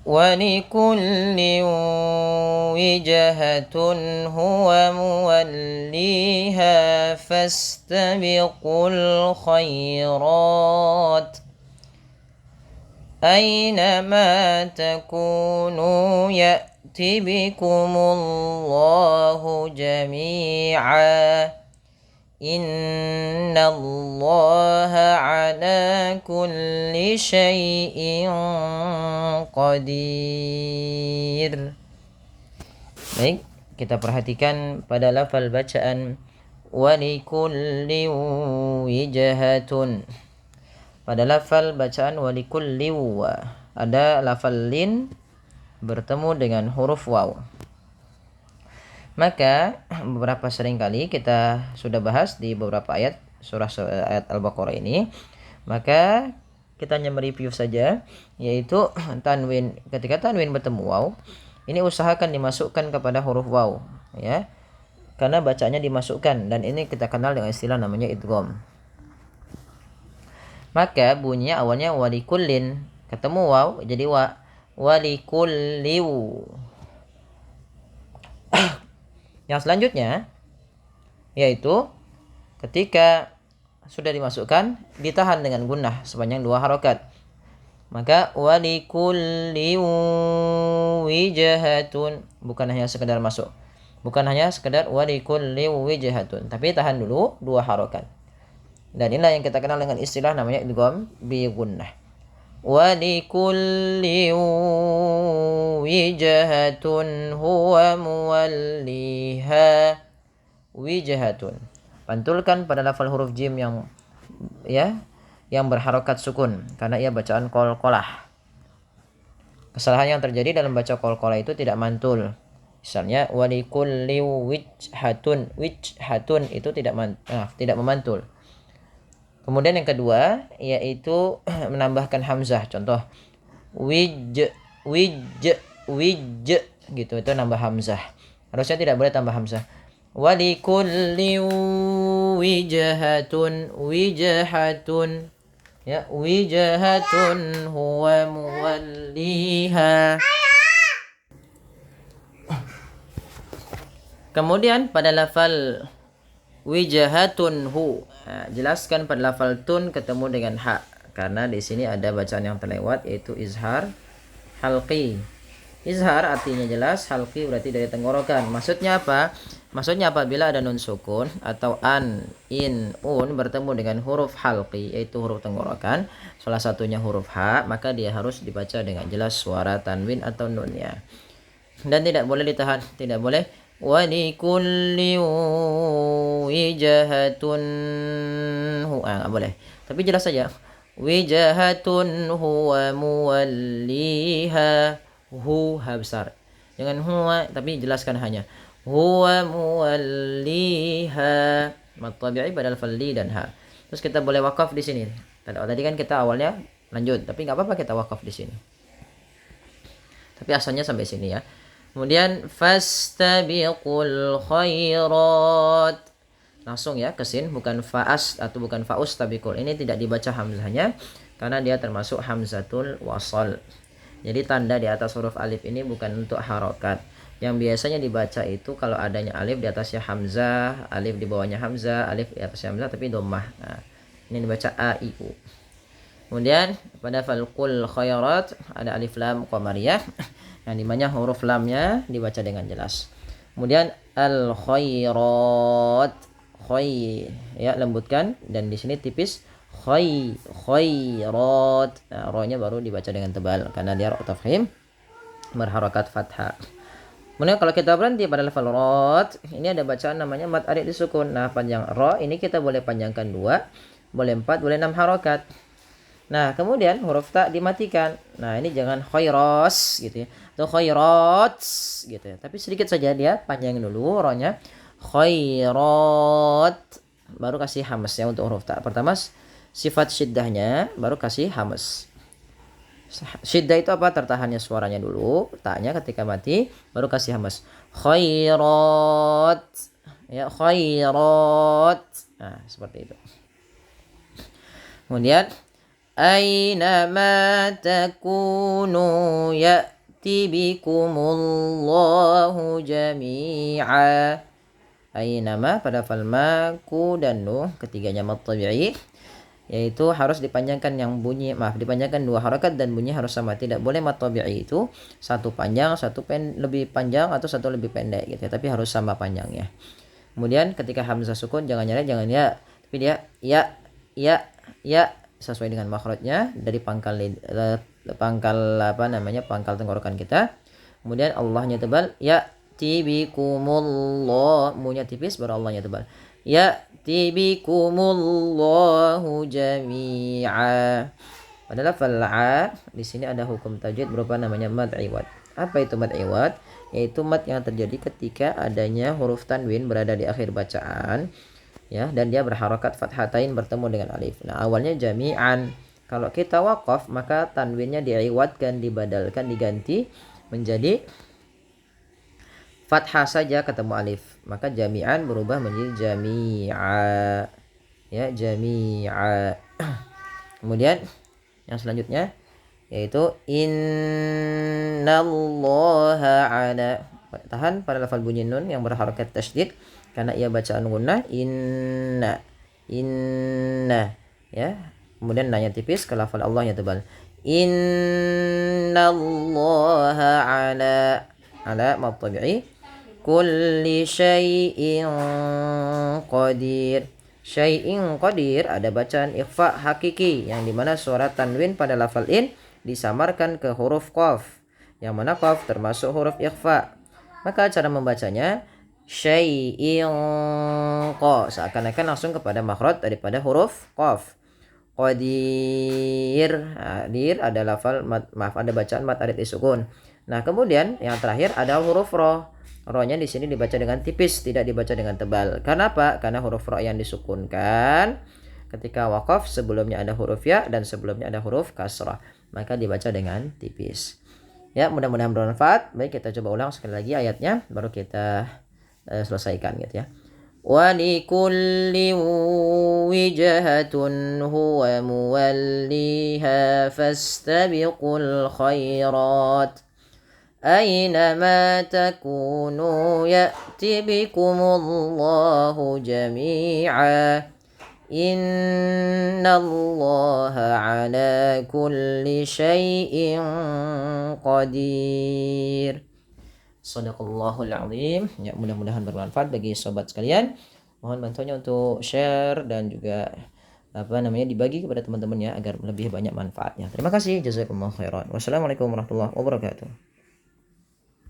ولكل وجهة هو موليها فاستبقوا الخيرات أينما تكونوا يأت بكم الله جميعا إن الله على كل شيء قدير. Baik, kita perhatikan pada lafal bacaan walikulli wijhatun. Pada lafal bacaan walikulli ada lafal lin bertemu dengan huruf waw. Maka beberapa sering kali kita sudah bahas di beberapa ayat ayat Al-Baqarah ini. Maka kita hanya mereview saja, yaitu tanwin, ketika tanwin bertemu waw, ini usahakan dimasukkan kepada huruf waw, ya, karena bacanya dimasukkan, dan ini kita kenal dengan istilah namanya idgham. Maka bunyinya awalnya walikullin, ketemu waw jadi walikulliu. Yang selanjutnya yaitu ketika sudah dimasukkan ditahan dengan gunnah sepanjang 2 harokat. Maka walikulli wijhatun, bukan hanya sekedar masuk, bukan hanya sekedar walikulli wijhatun, tapi tahan dulu 2 harokat. Dan inilah yang kita kenal dengan istilah namanya idgham bi gunnah. walikulli wijhatun huwa muwalliha. Wijhatun, pantulkan pada lafal huruf jim yang berharokat sukun, karena ia bacaan qalqalah. Kesalahan yang terjadi dalam baca qalqalah itu tidak mantul. Misalnya walikulli wijhatun, wijhatun itu tidak memantul. Kemudian yang kedua yaitu menambahkan hamzah. Contoh wij gitu, itu nambah hamzah. Harusnya tidak boleh tambah hamzah. Walikulli wijhatun, wijhatun, ya, wijhatun huwa muwalliha. Kemudian pada lafal wijhatun hu, jelaskan pada lafal tun ketemu dengan ha, karena di sini ada bacaan yang terlewat yaitu izhar halqi. Izhar artinya jelas, halqi berarti dari tenggorokan. Maksudnya apa? Maksudnya apabila ada nun sukun atau an, in, un bertemu dengan huruf halqi yaitu huruf tenggorokan, salah satunya huruf ha, maka dia harus dibaca dengan jelas suara tanwin atau nunnya. Dan tidak boleh ditahan, tidak boleh walikulli wijhatun nggak boleh, tapi jelas saja wijhatun huwa muwalliha, ha besar, jangan huwa, tapi jelaskan hanya huwa muwalliha, mad tabi'i pada lafal li dan ha. Terus kita boleh wakaf di sini. Tadi kan kita awalnya lanjut, tapi nggak apa-apa kita wakaf di sini, tapi asalnya sampai sini ya. Kemudian fastabiqul khairat, langsung ya ke sin, bukan faas atau bukan faus tabiqul. Ini tidak dibaca hamzahnya karena dia termasuk hamzatul wasal. Jadi tanda di atas huruf alif ini bukan untuk harokat. Yang biasanya dibaca itu kalau adanya alif di atasnya hamzah, alif di bawahnya hamzah, alif di atasnya hamzah tapi dhammah. Nah, ini dibaca a i u. Kemudian pada falqul khairat ada alif lam qamariyah, yang dimana huruf lamnya dibaca dengan jelas. Kemudian al khairat, ya, lembutkan, dan di sini tipis khairat. Nah, ro-nya baru dibaca dengan tebal karena dia ra tafkhim berharakat fathah. Kemudian kalau kita berhenti pada lafal rot, ini ada bacaan namanya mad arid disukun. Nah, panjang ro ini kita boleh panjangkan 2, boleh 4, boleh 6 harokat. Nah, kemudian huruf ta dimatikan. Nah, ini jangan khairos gitu ya, atau khairats gitu ya, tapi sedikit saja dia panjangin dulu ro-nya. Khairat, baru kasih hamas ya untuk huruf ta. Pertama sifat syiddahnya, baru kasih hamas. Syiddah itu apa? Tertahannya suaranya dulu, ta-nya ketika mati, baru kasih hamas. Khairat, ya, khairat. Nah, seperti itu. Kemudian Aynama takunu ya'ti bikumullahu jami'a. Ainama pada falma, ku dan nuh ketiganya mad tabi'i, yaitu harus dipanjangkan dipanjangkan 2 harakat dan bunyi harus sama. Tidak boleh mad tabi'i itu satu panjang, satu lebih panjang atau satu lebih pendek gitu ya, tapi harus sama panjangnya. Kemudian ketika hamzah sukun jangan ya, tapi dia ya sesuai dengan makhrajnya dari pangkal tenggorokan kita. Kemudian Allahnya tebal, ya tibikumullah, munya tipis baru Allahnya tebal. Ya tibikumullahu jami'a. Pada lafal a di sini ada hukum tajwid berupa namanya mad iwad. Apa itu mad iwad? Yaitu mad yang terjadi ketika adanya huruf tanwin berada di akhir bacaan ya, dan dia berharokat fathatain bertemu dengan alif. Nah, awalnya jami'an. Kalau kita waqaf maka tanwinnya diiwadkan, dibadalkan, diganti menjadi fathah saja ketemu alif, maka jami'an berubah menjadi jami'a ya, jami'a. Kemudian yang selanjutnya yaitu innallaha ala, tahan pada lafal bunyi nun yang berharakat tasydid karena ia bacaan gunnah, inna ya. Kemudian nanya tipis ke lafal Allahnya tebal, innallaha ala mad tabi'i kulli syai'in qadir. Syai'in qadir ada bacaan ikhfa hakiki yang dimana suara tanwin pada lafal in disamarkan ke huruf qaf, yang mana qaf termasuk huruf ikhfa. Maka cara membacanya syai'in qa, seakan-akan langsung kepada makhraj daripada huruf qaf. Qadir, dir ada lafal ada bacaan mad arid disukun. Nah, kemudian yang terakhir ada huruf ro. Ro-nya di sini dibaca dengan tipis, tidak dibaca dengan tebal. Karena apa? Karena huruf ro yang disukunkan ketika waqaf sebelumnya ada huruf ya dan sebelumnya ada huruf kasrah, maka dibaca dengan tipis. Ya, mudah-mudahan bermanfaat. Baik, kita coba ulang sekali lagi ayatnya baru kita selesaikan gitu ya. Wa likulli wijhatun huwa muwalliha fastabiqul khairat. Aynama takunu ya'ti bikumullahu jami'a. Innallaha ala kulli syai'in qadir. Shadaqallahul azim. Ya, mudah-mudahan bermanfaat bagi sobat sekalian. Mohon bantuannya untuk share dan juga dibagi kepada teman-temannya agar lebih banyak manfaatnya. Terima kasih. Jazakumullahu khairan. Wassalamualaikum warahmatullahi wabarakatuh.